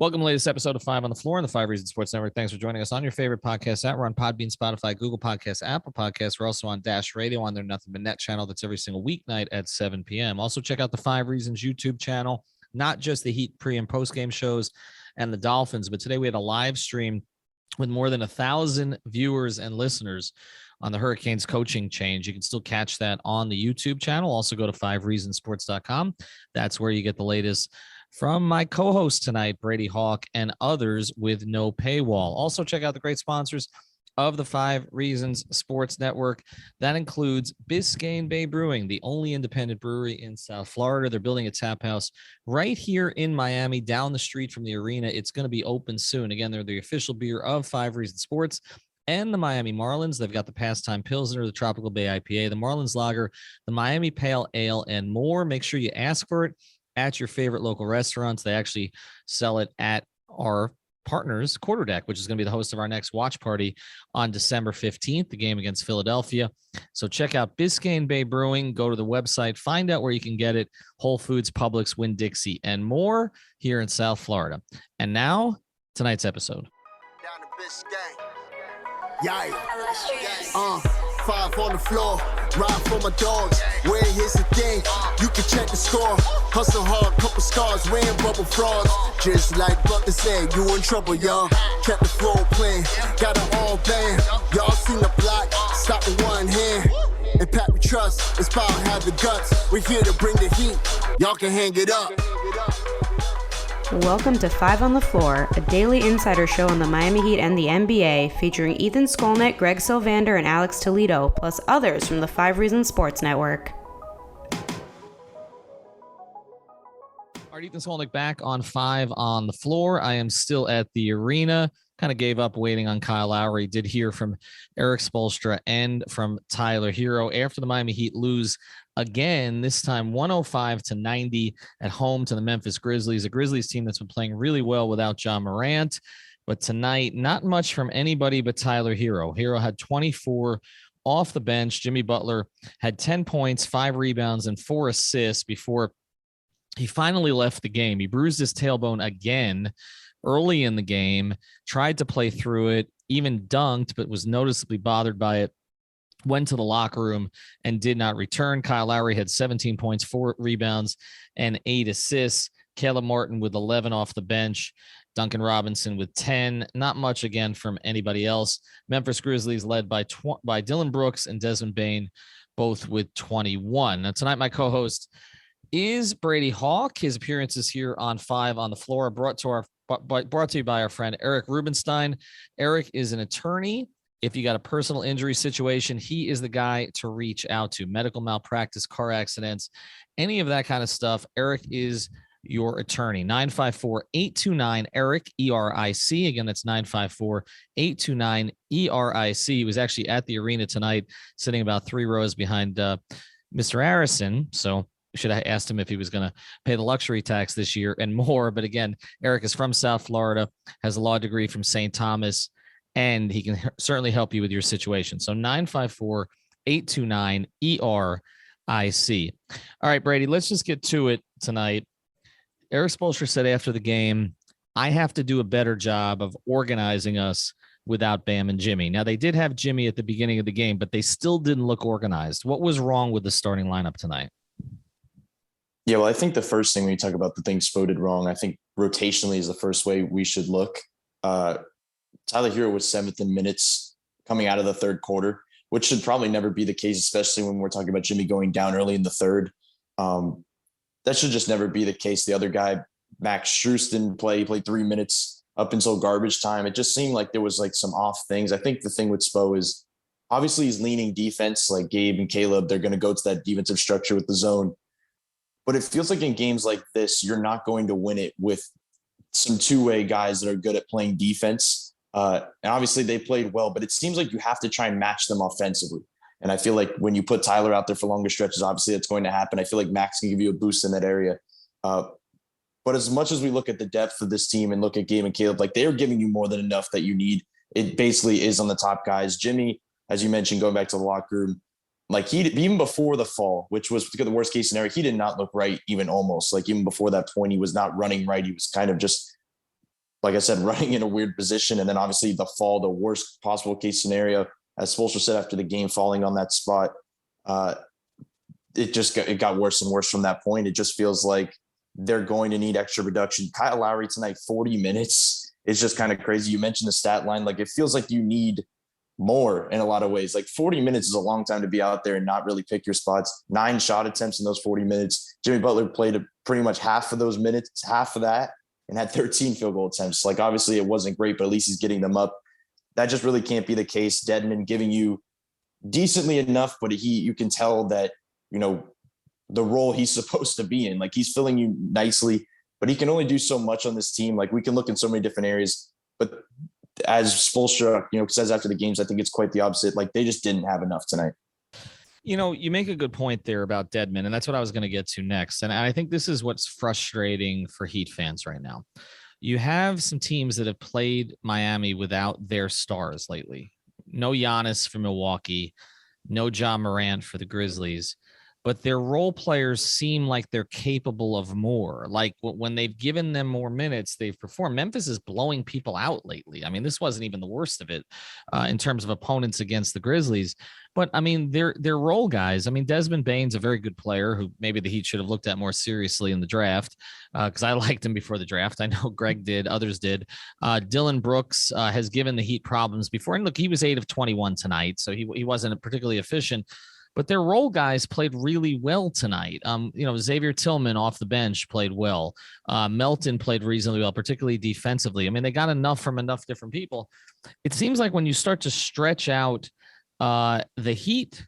Welcome to the latest episode of Five on the Floor on the Five Reasons Sports Network. Thanks for joining us on your favorite podcast app. We're on Podbean, Spotify, Google Podcasts, Apple Podcasts. We're also on Dash Radio on their Nothing But Net channel. That's every single weeknight at 7 p.m. Also, check out the Five Reasons YouTube channel, not just the Heat pre- and post-game shows and the Dolphins, but today we had a live stream with more than 1,000 viewers and listeners on the Hurricanes coaching change. You can still catch that on the YouTube channel. Also, go to fivereasonsports.com. That's where you get the latest from my co-host tonight, Brady Hawk, and others with no paywall. Also, check out the great sponsors of the Five Reasons Sports Network. That includes Biscayne Bay Brewing, the only independent brewery in South Florida. They're building a tap house right here in Miami, down the street from the arena. It's going to be open soon. Again, they're the official beer of Five Reasons Sports and the Miami Marlins. They've got the Pastime Pilsner, the Tropical Bay IPA, the Marlins Lager, the Miami Pale Ale, and more. Make sure you ask for it at your favorite local restaurants. They actually sell it at our partners, Quarterdeck, which is going to be the host of our next watch party on December 15th, the game against Philadelphia. So check out Biscayne Bay Brewing. Go to the website, find out where you can get it. Whole Foods, Publix, Winn-Dixie, and more here in South Florida. And now, tonight's episode. Down to Biscayne. Five on the floor, ride for my dogs. Where here's the thing, you can check the score. Hustle hard, couple scars, wearing bubble frogs. Just like Butler said, you in trouble, y'all. Kept the floor playing, got it all banned. Y'all seen the block, stop with one hand. And Pat we trust, it's power have the guts. We're here to bring the heat, y'all can hang it up. Welcome to Five on the Floor, a daily insider show on the Miami Heat and the NBA, featuring Ethan Skolnick, Greg Sylvander, and Alex Toledo, plus others from the Five Reasons Sports Network. All right, Ethan Skolnick back on Five on the Floor. I am still at the arena. Kind of gave up waiting on Kyle Lowry. Did hear from Erik Spoelstra and from Tyler Hero after the Miami Heat lose again, this time 105-90 at home to the Memphis Grizzlies, a Grizzlies team that's been playing really well without John Morant. But tonight, not much from anybody but Tyler Hero. Hero had 24 off the bench. Jimmy Butler had 10 points, 5 rebounds, and 4 assists before he finally left the game. He bruised his tailbone again early in the game, tried to play through it, even dunked, but was noticeably bothered by it. Went to the locker room and did not return. Kyle Lowry had 17 points, 4 rebounds, and 8 assists. Caleb Martin with 11 off the bench. Duncan Robinson with 10. Not much again from anybody else. Memphis Grizzlies led by Dylan Brooks and Desmond Bane, both with 21. Now tonight, my co-host is Brady Hawk. His appearances here on Five on the Floor are brought to you by our friend Eric Rubenstein. Eric is an attorney. If you got a personal injury situation, he is the guy to reach out to. Medical malpractice, car accidents, any of that kind of stuff. Eric is your attorney. 954-829-ERIC, E-R-I-C. Again, that's 954-829-ERIC. He was actually at the arena tonight, sitting about 3 rows behind Mr. Harrison. So should have asked him if he was going to pay the luxury tax this year and more. But again, Eric is from South Florida, has a law degree from St. Thomas, and he can certainly help you with your situation. So 954-829-ERIC. All right, Brady, let's just get to it tonight. Erik Spoelstra said after the game, I have to do a better job of organizing us without Bam and Jimmy. Now, they did have Jimmy at the beginning of the game, but they still didn't look organized. What was wrong with the starting lineup tonight? Yeah, well, I think the first thing when you talk about the things Spo did wrong, I think rotationally is the first way we should look. Tyler Hero was 7th in minutes coming out of the third quarter, which should probably never be the case, especially when we're talking about Jimmy going down early in the third. That should just never be the case. The other guy, Max Strus, didn't play. He played 3 minutes up until garbage time. It just seemed like there was like some off things. I think the thing with Spo is obviously he's leaning defense, like Gabe and Caleb. They're going to go to that defensive structure with the zone. But it feels like in games like this, you're not going to win it with some two-way guys that are good at playing defense. And obviously they played well, but it seems like you have to try and match them offensively. And I feel like when you put Tyler out there for longer stretches, obviously that's going to happen. I feel like Max can give you a boost in that area. But as much as we look at the depth of this team and look at Gabe and Caleb, like they are giving you more than enough that you need. It basically is on the top guys. Jimmy, as you mentioned, going back to the locker room, like he, even before the fall, which was the worst case scenario, he did not look right, even almost. Like even before that point, he was not running right. He was kind of just like I said, running in a weird position. And then obviously the fall, the worst possible case scenario, as Spoelstra said after the game, falling on that spot. It got worse and worse from that point. It just feels like they're going to need extra production. Kyle Lowry tonight, 40 minutes is just kind of crazy. You mentioned the stat line. Like, it feels like you need more in a lot of ways. Like, 40 minutes is a long time to be out there and not really pick your spots. 9 shot attempts in those 40 minutes. Jimmy Butler played pretty much half of those minutes, half of that, and had 13 field goal attempts. Like, obviously it wasn't great, but at least he's getting them up. That just really can't be the case. Dedmon giving you decently enough, but you can tell that, the role he's supposed to be in. Like, he's filling you nicely, but he can only do so much on this team. Like, we can look in so many different areas, but as Spoelstra, says after the games, I think it's quite the opposite. Like, they just didn't have enough tonight. You make a good point there about Dedmon, and that's what I was going to get to next. And I think this is what's frustrating for Heat fans right now. You have some teams that have played Miami without their stars lately. No Giannis for Milwaukee, no Ja Morant for the Grizzlies, but their role players seem like they're capable of more. Like, when they've given them more minutes, they've performed. Memphis is blowing people out lately. I mean, this wasn't even the worst of it in terms of opponents against the Grizzlies. But, I mean, they're role guys. I mean, Desmond Bane's a very good player who maybe the Heat should have looked at more seriously in the draft, because I liked him before the draft. I know Greg did. Others did. Dylan Brooks has given the Heat problems before. And look, he was 8 of 21 tonight, so he wasn't particularly efficient. But their role guys played really well tonight. Xavier Tillman off the bench played well. Melton played reasonably well, particularly defensively. I mean, they got enough from enough different people. It seems like when you start to stretch out the Heat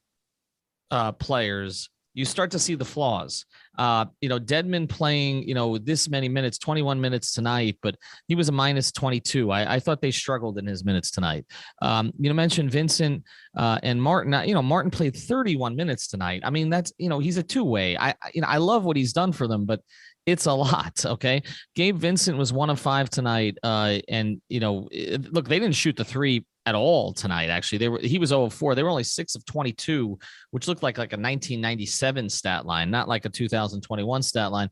players, you start to see the flaws. Dedmon playing, this many minutes, 21 minutes tonight, but he was a minus 22. I thought they struggled in his minutes tonight. Mentioned Vincent and Martin. Martin played 31 minutes tonight. I mean, that's, he's a two-way. I love what he's done for them, but it's a lot. Okay. Gabe Vincent was 1 of 5 tonight. Look, they didn't shoot the three at all tonight. Actually, he was 0 of 4. They were only 6 of 22, which looked like a 1997 stat line, not like a 2021 stat line.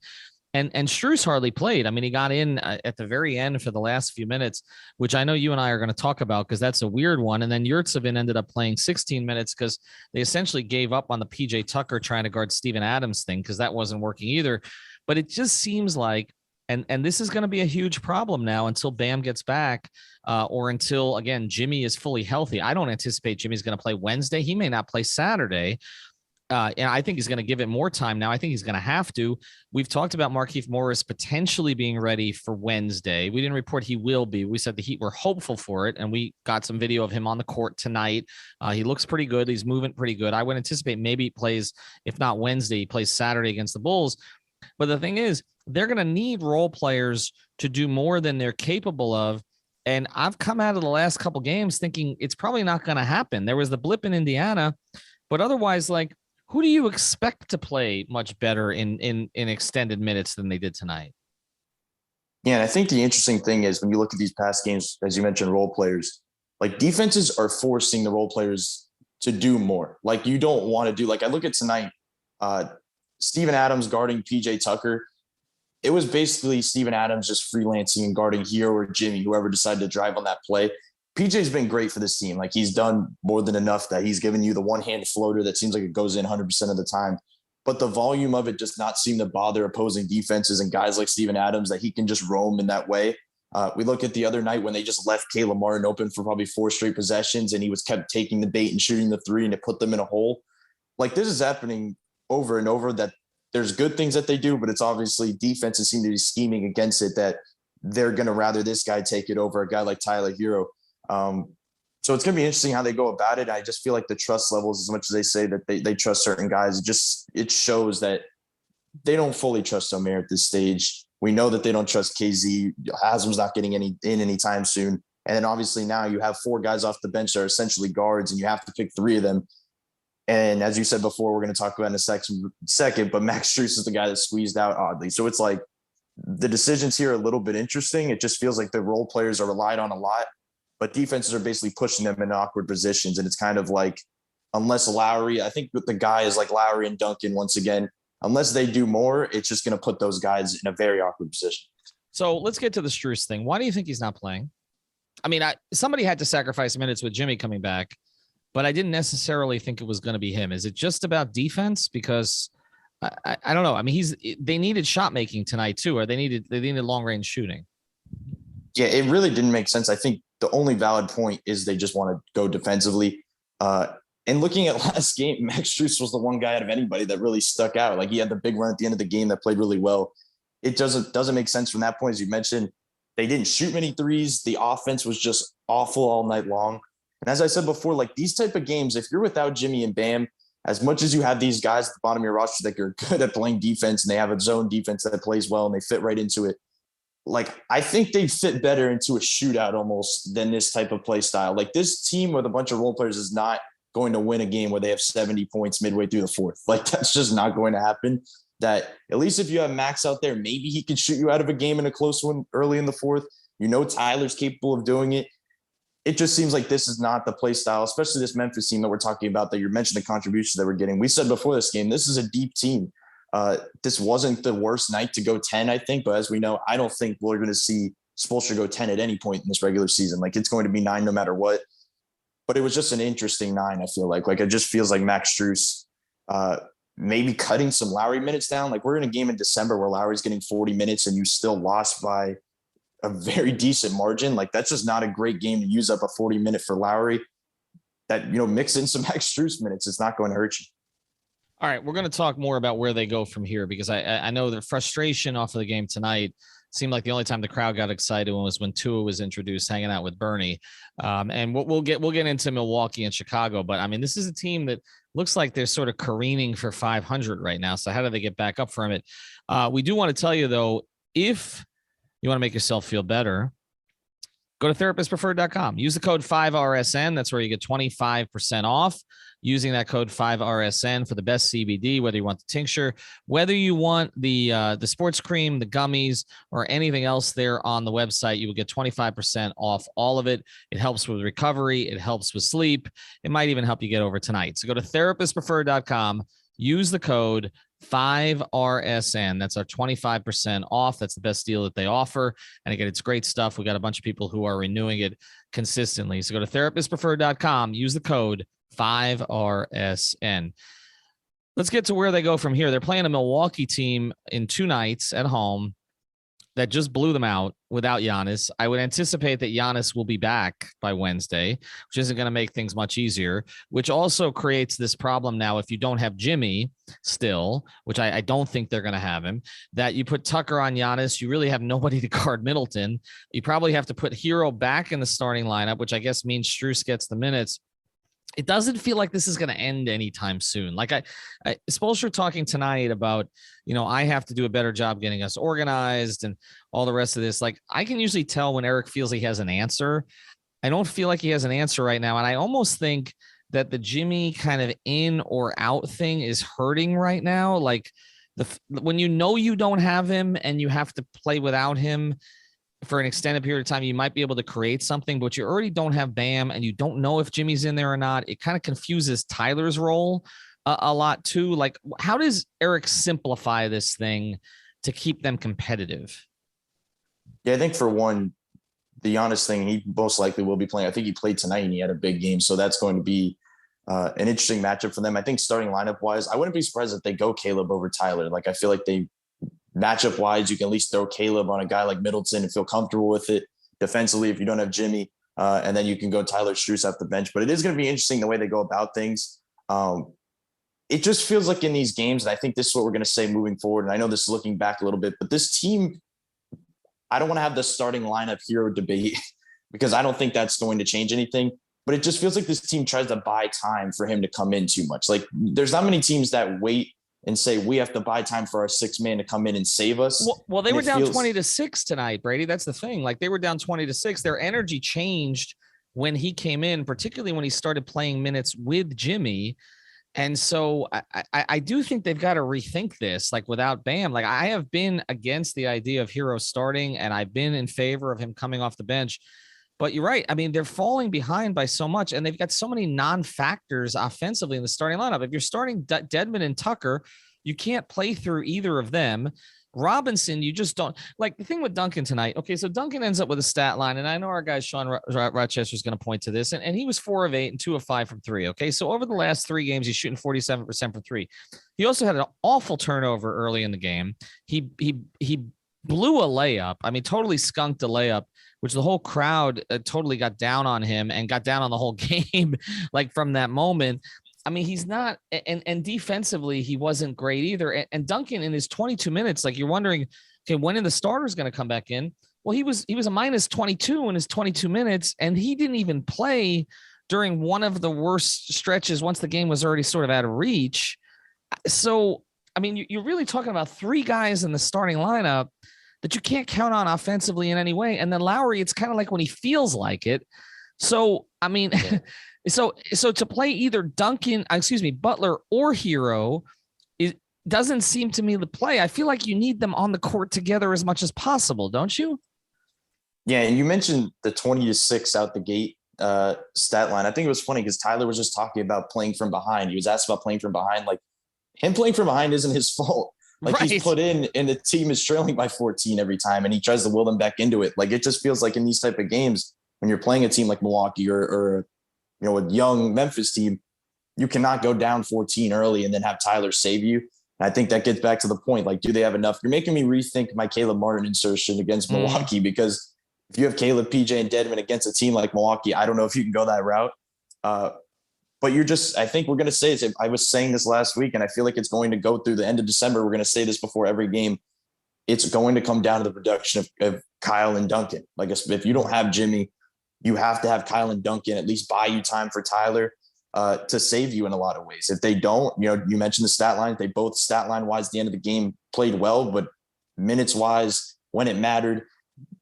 And Strus hardly played. I mean, he got in at the very end for the last few minutes, which I know you and I are going to talk about because that's a weird one. And then Yurtsevin ended up playing 16 minutes because they essentially gave up on the PJ Tucker trying to guard Steven Adams thing because that wasn't working either. But it just seems like, and this is going to be a huge problem now until Bam gets back or until, again, Jimmy is fully healthy. I don't anticipate Jimmy's going to play Wednesday. He may not play Saturday. And I think he's going to give it more time now. I think he's going to have to. We've talked about Markieff Morris potentially being ready for Wednesday. We didn't report he will be. We said the Heat were hopeful for it, and we got some video of him on the court tonight. He looks pretty good. He's moving pretty good. I would anticipate maybe he plays, if not Wednesday, he plays Saturday against the Bulls. But the thing is, they're going to need role players to do more than they're capable of. And I've come out of the last couple games thinking it's probably not going to happen. There was the blip in Indiana, but otherwise, like, who do you expect to play much better in extended minutes than they did tonight? Yeah, and I think the interesting thing is when you look at these past games, as you mentioned, role players, like, defenses are forcing the role players to do more. Like, you don't want to do, like, I look at tonight, Steven Adams guarding PJ Tucker. It was basically Steven Adams just freelancing and guarding Hero or Jimmy, whoever decided to drive on that play. PJ's been great for this team. Like, he's done more than enough that he's given you the one-hand floater that seems like it goes in 100% of the time. But the volume of it does not seem to bother opposing defenses and guys like Steven Adams that he can just roam in that way. We look at the other night when they just left Caleb Martin open for probably 4 straight possessions and he was kept taking the bait and shooting the three and it put them in a hole. Like, this is happening over and over, that there's good things that they do, but it's obviously defenses seem to be scheming against it, that they're going to rather this guy take it over a guy like Tyler Hero. So it's going to be interesting how they go about it. I just feel like the trust levels, as much as they say that they trust certain guys, it shows that they don't fully trust Omer at this stage. We know that they don't trust KZ. Haslam's not getting anytime soon. And then obviously now you have 4 guys off the bench that are essentially guards and you have to pick 3 of them. And as you said before, we're going to talk about in a second, but Max Strus is the guy that squeezed out oddly. So it's like the decisions here are a little bit interesting. It just feels like the role players are relied on a lot, but defenses are basically pushing them in awkward positions. And it's kind of like, unless Lowry, I think with the guys like Lowry and Duncan, once again, unless they do more, it's just going to put those guys in a very awkward position. So let's get to the Strus thing. Why do you think he's not playing? I mean, somebody had to sacrifice minutes with Jimmy coming back, but I didn't necessarily think it was going to be him. Is it just about defense? Because I don't know. I mean, they needed shot making tonight too, or they needed long range shooting. Yeah, it really didn't make sense. I think the only valid point is they just want to go defensively. And looking at last game, Max Strus was the one guy out of anybody that really stuck out. Like he had the big run at the end of the game that played really well. It doesn't make sense from that point. As you mentioned, they didn't shoot many threes. The offense was just awful all night long. And as I said before, like these type of games, if you're without Jimmy and Bam, as much as you have these guys at the bottom of your roster that are good at playing defense and they have a zone defense that plays well and they fit right into it, like I think they fit better into a shootout almost than this type of play style. Like this team with a bunch of role players is not going to win a game where they have 70 points midway through the fourth. Like that's just not going to happen. That at least if you have Max out there, maybe he can shoot you out of a game in a close one early in the fourth. You know, Tyler's capable of doing it. It just seems like this is not the play style, especially this Memphis team that we're talking about that you mentioned the contributions that we're getting. We said before this game, this is a deep team. This wasn't the worst night to go 10, I think. But as we know, I don't think we're going to see Spoelstra go 10 at any point in this regular season. Like it's going to be 9 no matter what. But it was just an interesting 9, I feel like. Like it just feels like Max Strus maybe cutting some Lowry minutes down. Like we're in a game in December where Lowry's getting 40 minutes and you still lost by a very decent margin. Like that's just not a great game to use up a 40-minute for Lowry. That, you know, mix in some Max Strus minutes. It's not going to hurt you. All right, we're going to talk more about where they go from here because I know the frustration off of the game tonight seemed like the only time the crowd got excited was when Tua was introduced, hanging out with Bernie. And we'll get into Milwaukee and Chicago, but I mean, this is a team that looks like they're sort of careening for 500 right now. So how do they get back up from it? We do want to tell you though, if you want to make yourself feel better, go to therapistpreferred.com. Use the code 5RSN. That's where you get 25% off using that code 5RSN for the best CBD, whether you want the tincture, whether you want the sports cream, the gummies, or anything else there on the website, you will get 25% off all of it. It helps with recovery. It helps with sleep. It might even help you get over tonight. So go to therapistpreferred.com. Use the code 5RSN. That's our 25% off. That's the best deal that they offer. And again, it's great stuff. We got a bunch of people who are renewing it consistently. So go to therapistpreferred.com. Use the code 5RSN. Let's get to where they go from here. They're playing a Milwaukee team in 2 nights at home that just blew them out without Giannis. I would anticipate that Giannis will be back by Wednesday, which isn't going to make things much easier, which also creates this problem now if you don't have Jimmy still, which I don't think they're going to have him, that you put Tucker on Giannis. You really have nobody to guard Middleton. You probably have to put Hero back in the starting lineup, which I guess means Strus gets the minutes. It doesn't feel like this is going to end anytime soon. Like I Spoelstra talking tonight about, you know, I have to do a better job getting us organized and all the rest of this. Like I can usually tell when Eric feels he has an answer. I don't feel like he has an answer right now. And I almost think that the Jimmy kind of in or out thing is hurting right now. Like when you know you don't have him and you have to play without him for an extended period of time, you might be able to create something, but you already don't have Bam and you don't know if Jimmy's in there or not. It kind of confuses Tyler's role a lot too. Like how does Eric simplify this thing to keep them competitive? Yeah, I think for one, the Giannis thing, he most likely will be playing. I think he played tonight and he had a big game. So that's going to be an interesting matchup for them. I think starting lineup wise, I wouldn't be surprised if they go Caleb over Tyler. Like I feel like they matchup wise, you can at least throw Caleb on a guy like Middleton and feel comfortable with it defensively if you don't have Jimmy. And then you can go Tyler Strus off the bench. But it is going to be interesting the way they go about things. It just feels like in these games, and I think this is what we're going to say moving forward. And I know this is looking back a little bit, but this team, I don't want to have the starting lineup hero debate because I don't think that's going to change anything. But it just feels like this team tries to buy time for him to come in too much. Like there's not many teams that wait and say, we have to buy time for our 6th man to come in and save us. Well, they were down 20-6 tonight, Brady. That's the thing. Like they were down 20-6. Their energy changed when he came in, particularly when he started playing minutes with Jimmy. And so I do think they've got to rethink this, like without Bam. Like I have been against the idea of Hero starting, and I've been in favor of him coming off the bench. But you're right. I mean, they're falling behind by so much, and they've got so many non-factors offensively in the starting lineup. If you're starting Dedmon and Tucker, you can't play through either of them. Robinson, you just don't like the thing with Duncan tonight. Okay, so Duncan ends up with a stat line, and I know our guy Sean Rochester is going to point to this, and he was 4 of 8 and 2 of 5 from 3. Okay, so over the last 3 games, he's shooting 47% from 3. He also had an awful turnover early in the game. He blew a layup. I mean, totally skunked a layup, which the whole crowd totally got down on him and got down on the whole game, like from that moment. I mean, he's not, and defensively, he wasn't great either. And Duncan in his 22 minutes, like you're wondering, okay, when are the starters going to come back in? Well, he was a minus 22 in his 22 minutes, and he didn't even play during one of the worst stretches once the game was already sort of out of reach. So, I mean, you're really talking about 3 guys in the starting lineup that you can't count on offensively in any way. And then Lowry, it's kind of like when he feels like it. So, I mean, so to play either Butler or Hero, it doesn't seem to me to play. I feel like you need them on the court together as much as possible, don't you? Yeah, and you mentioned the 20-6 out the gate stat line. I think it was funny because Tyler was just talking about playing from behind. He was asked about playing from behind. Like, him playing from behind isn't his fault. Like, right. He's put in, and the team is trailing by 14 every time, and he tries to will them back into it. Like, it just feels like in these type of games, when you're playing a team like Milwaukee or you know, a young Memphis team, you cannot go down 14 early and then have Tyler save you. And I think that gets back to the point. Like, do they have enough? You're making me rethink my Caleb Martin insertion against Milwaukee, because if you have Caleb, PJ, and Dedmon against a team like Milwaukee, I don't know if you can go that route. But I think we're going to say this. I was saying this last week, and I feel like it's going to go through the end of December. We're going to say this before every game. It's going to come down to the production of Kyle and Duncan. Like, if you don't have Jimmy, you have to have Kyle and Duncan at least buy you time for Tyler to save you in a lot of ways. If they don't, you know, you mentioned the stat line. They both stat line wise, the end of the game played well, but minutes wise, when it mattered,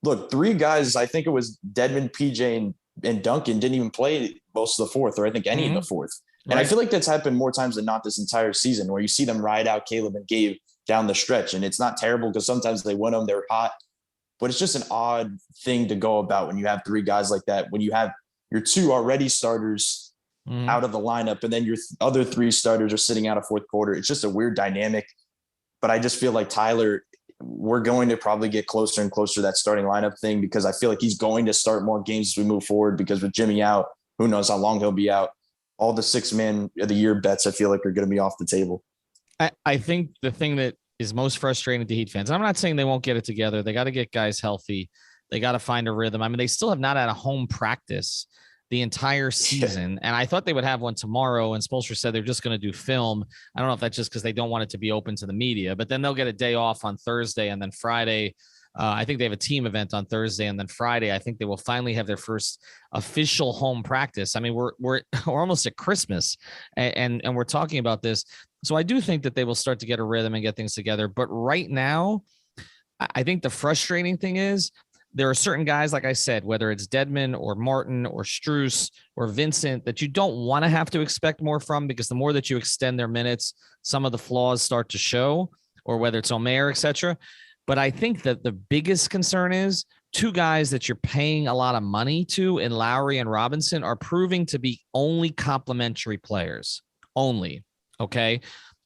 look, 3 guys, I think it was Dedmon, PJ, and Duncan didn't even play most of the fourth, or I think any in the fourth. And I feel like that's happened more times than not this entire season, where you see them ride out Caleb and Gabe down the stretch. And it's not terrible because sometimes they win them, they're hot. But it's just an odd thing to go about when you have 3 guys like that, when you have your 2 already starters out of the lineup, and then your other 3 starters are sitting out of fourth quarter. It's just a weird dynamic. But I just feel like Tyler, we're going to probably get closer and closer to that starting lineup thing, because I feel like he's going to start more games as we move forward, because with Jimmy out, who knows how long he'll be out. All the 6-man of the year bets, I feel like, are going to be off the table. I think the thing that is most frustrating to Heat fans, and I'm not saying they won't get it together. They got to get guys healthy. They got to find a rhythm. I mean, they still have not had a home practice the entire season. And I thought they would have one tomorrow, and Spoelstra said they're just going to do film. I don't know if that's just because they don't want it to be open to the media, but then they'll get a day off on Thursday, and then Friday, I think they have a team event on Thursday, and then Friday, I think they will finally have their first official home practice. I mean, we're almost at Christmas, and we're talking about this. So I do think that they will start to get a rhythm and get things together. But right now, I think the frustrating thing is there are certain guys, like I said, whether it's Dedmon or Martin or Strus or Vincent, that you don't want to have to expect more from, because the more that you extend their minutes, some of the flaws start to show, or whether it's Omer, etc. But I think that the biggest concern is 2 guys that you're paying a lot of money to in Lowry and Robinson are proving to be only complementary players. Only. Okay.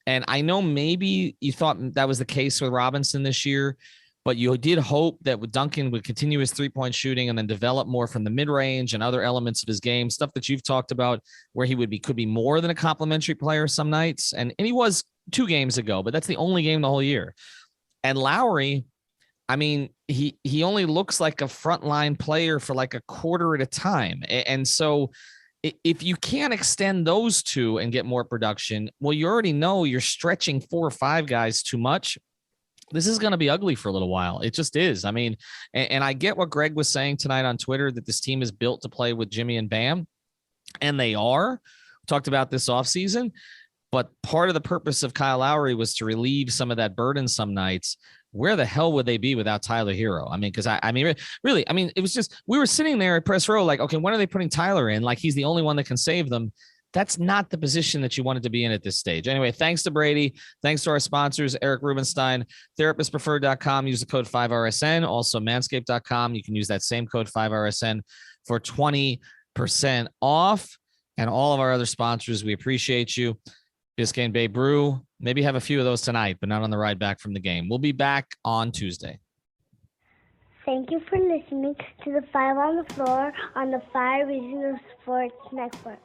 And I know maybe you thought that was the case with Robinson this year, but you did hope that Duncan would continue his 3-point shooting and then develop more from the mid-range and other elements of his game, stuff that you've talked about, where he could be more than a complimentary player some nights. And he was 2 games ago, but that's the only game the whole year. And Lowry, I mean, he only looks like a frontline player for like a quarter at a time. And so if you can't extend those 2 and get more production, well, you already know you're stretching 4 or 5 guys too much. This is going to be ugly for a little while. It just is. I mean, and I get what Greg was saying tonight on Twitter, that this team is built to play with Jimmy and Bam, and they are. We talked about this offseason, but part of the purpose of Kyle Lowry was to relieve some of that burden some nights. Where the hell would they be without Tyler Hero? I mean, because I mean, really, I mean, it was just, we were sitting there at press row like, okay, when are they putting Tyler in? Like, he's the only one that can save them. That's not the position that you wanted to be in at this stage. Anyway, thanks to Brady. Thanks to our sponsors, Eric Rubenstein, therapistpreferred.com. Use the code 5RSN. Also, manscaped.com. You can use that same code 5RSN for 20% off. And all of our other sponsors, we appreciate you. Biscayne Bay Brew, Maybe have a few of those tonight, but not on the ride back from the game. We'll be back on Tuesday. Thank you for listening to the Five on the Floor on the Five Reasons Sports Network.